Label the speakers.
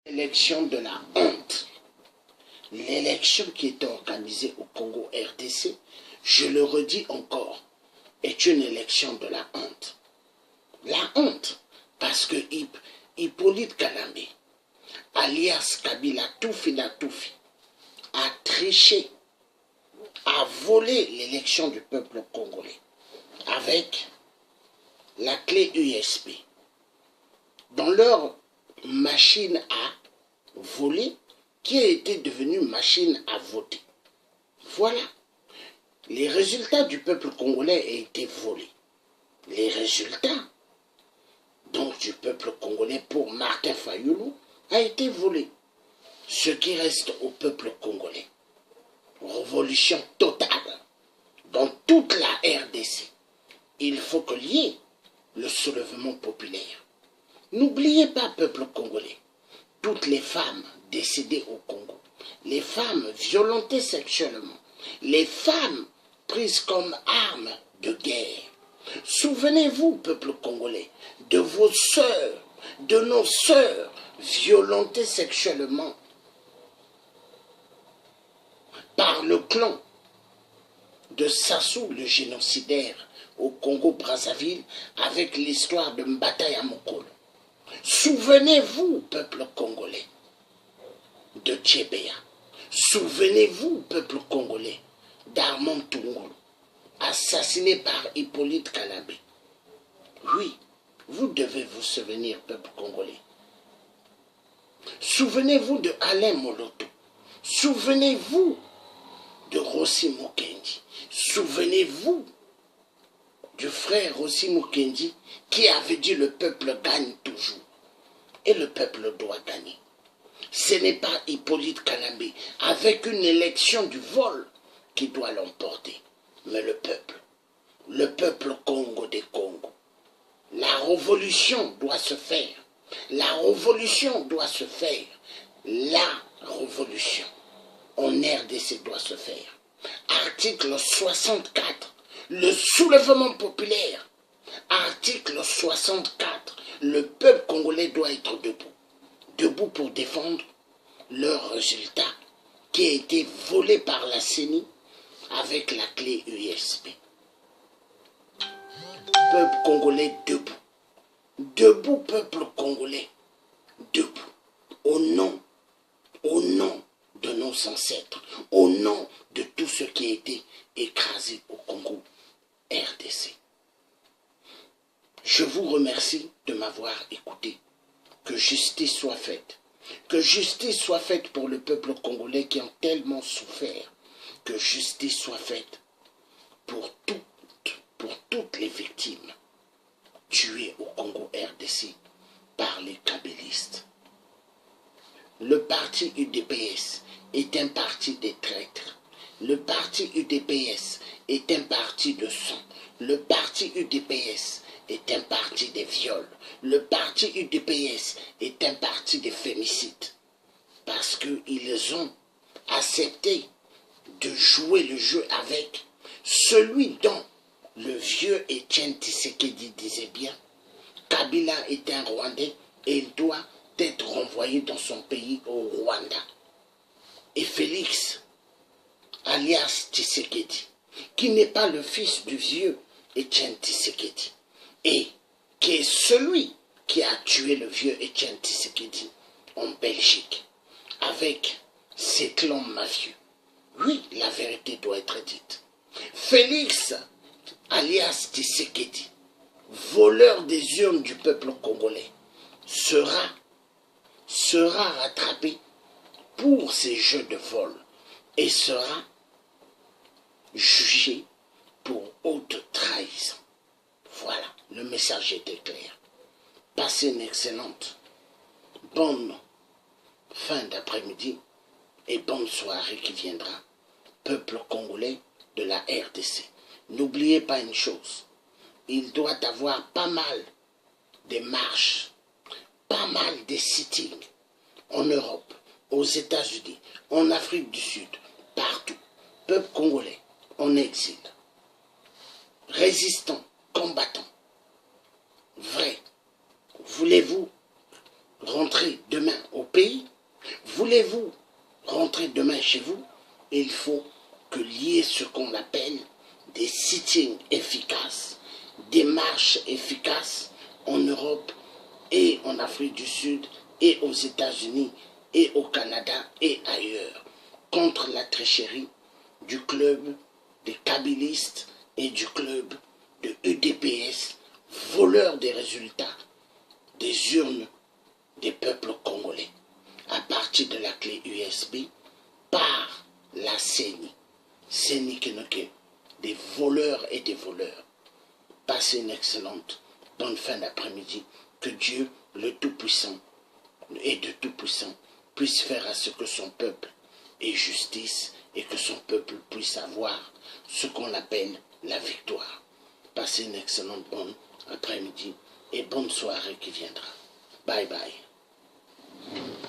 Speaker 1: L'élection de la honte. L'élection qui est organisée au Congo RDC, je le redis encore, est une élection de la honte. La honte, parce que Hippolyte Kalame, alias Kabila Toufina Toufi, a triché, a volé l'élection du peuple congolais avec la clé USB. Dans leur machine à voler, qui a été devenue machine à voter. Voilà. Les résultats du peuple congolais ont été volés. Les résultats donc du peuple congolais pour Martin Fayulu a été volé. Ce qui reste au peuple congolais. Révolution totale dans toute la RDC. Il faut qu'il y ait le soulèvement populaire. N'oubliez pas, peuple congolais, toutes les femmes décédées au Congo, les femmes violentées sexuellement, les femmes prises comme armes de guerre. Souvenez-vous, peuple congolais, de vos sœurs, de nos sœurs violentées sexuellement par le clan de Sassou, le génocidaire, au Congo-Brazzaville, avec l'histoire de Mbata Mokolo. Souvenez-vous, peuple congolais, de Tchébéa. Souvenez-vous, peuple congolais, d'Armand Tungulu, assassiné par Hippolyte Kalame. Oui, vous devez vous souvenir, peuple congolais. Souvenez-vous de Alain Moloto. Souvenez-vous de Rossi Mukendi. Souvenez-vous du frère Rossi Mukendi qui avait dit le peuple gagne toujours. Et le peuple doit gagner. Ce n'est pas Hippolyte Kalame avec une élection du vol qui doit l'emporter, mais le peuple Congo des Congo. La révolution doit se faire. La révolution doit se faire. La révolution en RDC doit se faire. Article 64, le soulèvement populaire. Article 64, le peuple congolais doit être debout. Debout pour défendre leur résultat qui a été volé par la CENI avec la clé USB. Peuple congolais debout. Debout, peuple congolais. Debout. Au nom de nos ancêtres. Au nom de tout ce qui a été écrasé au Congo RDC. Je vous remercie de m'avoir écouté. Que justice soit faite. Que justice soit faite pour le peuple congolais qui a tellement souffert. Que justice soit faite pour toutes les victimes tuées au Congo RDC par les kabylistes. Le parti UDPS est un parti des traîtres. Le parti UDPS est un parti de sang. Le parti UDPS est un parti des viols. Le parti UDPS est un parti des féminicides. Parce qu'ils ont accepté de jouer le jeu avec celui dont le vieux Étienne Tshisekedi disait bien, Kabila est un Rwandais et il doit être renvoyé dans son pays au Rwanda. Et Félix, alias Tshisekedi, qui n'est pas le fils du vieux Étienne Tshisekedi, et qui est celui qui a tué le vieux Étienne Tshisekedi en Belgique, avec ses clans mafieux. Oui, la vérité doit être dite. Félix, alias Tshisekedi, voleur des urnes du peuple congolais, sera rattrapé pour ces jeux de vol et sera jugé pour haute trahison. Voilà, le message était clair. Passez une excellente, bonne fin d'après-midi et bonne soirée qui viendra. Peuple congolais de la RDC. N'oubliez pas une chose, il doit avoir pas mal de marches, pas mal de sittings en Europe, aux États-Unis, en Afrique du Sud, partout. Peuple congolais en exil, résistant, combattant, vrai. Voulez-vous rentrer demain au pays? Voulez-vous rentrer demain chez vous? Il faut qu'il y ait ce qu'on appelle des sittings efficaces, des marches efficaces en Europe et en Afrique du Sud et aux États-Unis et au Canada et ailleurs contre la tricherie du club des kabylistes et du club de UDPS, voleurs des résultats des urnes des peuples congolais à partir de la clé USB par la CENI. CENI Kenoke, des voleurs et des voleurs. Passez une excellente bonne fin d'après-midi. Que Dieu, le Tout-Puissant et de Tout-Puissant, puisse faire à ce que son peuple ait justice et que son peuple puisse avoir ce qu'on appelle la victoire. Passez une excellente bonne après-midi et bonne soirée qui viendra. Bye bye.